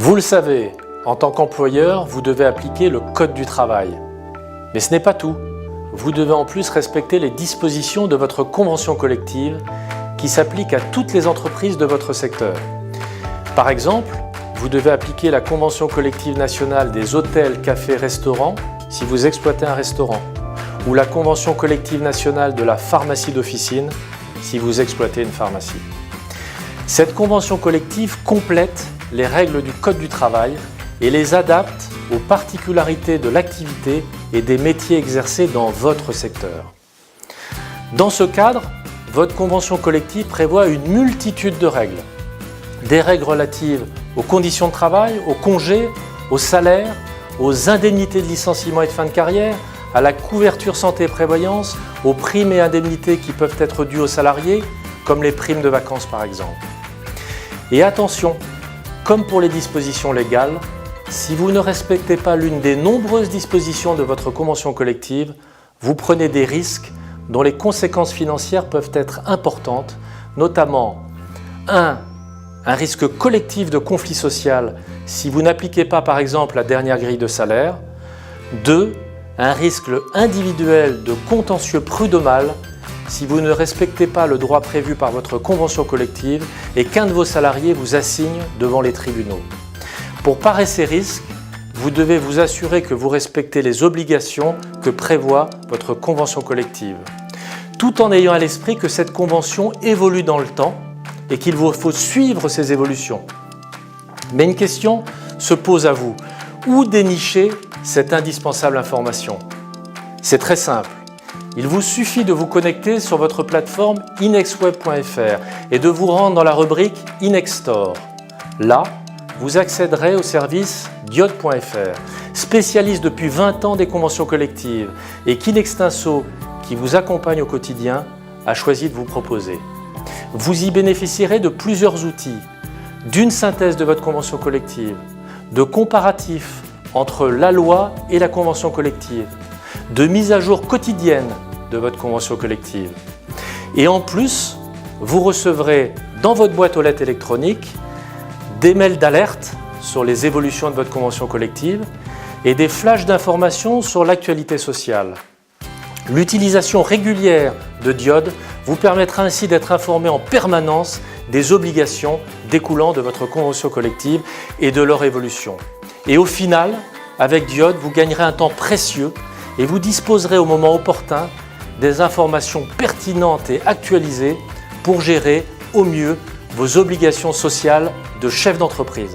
Vous le savez, en tant qu'employeur, vous devez appliquer le Code du travail. Mais ce n'est pas tout. Vous devez en plus respecter les dispositions de votre convention collective qui s'appliquent à toutes les entreprises de votre secteur. Par exemple, vous devez appliquer la convention collective nationale des hôtels, cafés, restaurants si vous exploitez un restaurant, ou la convention collective nationale de la pharmacie d'officine si vous exploitez une pharmacie. Cette convention collective complète les règles du Code du travail et les adapte aux particularités de l'activité et des métiers exercés dans votre secteur. Dans ce cadre, votre convention collective prévoit une multitude de règles. Des règles relatives aux conditions de travail, aux congés, aux salaires, aux indemnités de licenciement et de fin de carrière, à la couverture santé et prévoyance, aux primes et indemnités qui peuvent être dues aux salariés, comme les primes de vacances par exemple. Et attention, comme pour les dispositions légales, si vous ne respectez pas l'une des nombreuses dispositions de votre convention collective, vous prenez des risques dont les conséquences financières peuvent être importantes, notamment 1. Un risque collectif de conflit social si vous n'appliquez pas par exemple la dernière grille de salaire. 2. Un risque individuel de contentieux prud'homal si vous ne respectez pas le droit prévu par votre convention collective et qu'un de vos salariés vous assigne devant les tribunaux. Pour parer ces risques, vous devez vous assurer que vous respectez les obligations que prévoit votre convention collective, tout en ayant à l'esprit que cette convention évolue dans le temps et qu'il vous faut suivre ces évolutions. Mais une question se pose à vous. Où dénicher cette indispensable information? C'est très simple. Il vous suffit de vous connecter sur votre plateforme inexweb.fr et de vous rendre dans la rubrique Inexstore. Là, vous accéderez au service diode.fr, spécialiste depuis 20 ans des conventions collectives et qu'Inextinso, qui vous accompagne au quotidien, a choisi de vous proposer. Vous y bénéficierez de plusieurs outils, d'une synthèse de votre convention collective, de comparatifs entre la loi et la convention collective, de mise à jour quotidienne de votre convention collective. Et en plus, vous recevrez dans votre boîte aux lettres électronique des mails d'alerte sur les évolutions de votre convention collective et des flashs d'informations sur l'actualité sociale. L'utilisation régulière de Diode vous permettra ainsi d'être informé en permanence des obligations découlant de votre convention collective et de leur évolution. Et au final, avec Diode, vous gagnerez un temps précieux et vous disposerez au moment opportun des informations pertinentes et actualisées pour gérer au mieux vos obligations sociales de chef d'entreprise.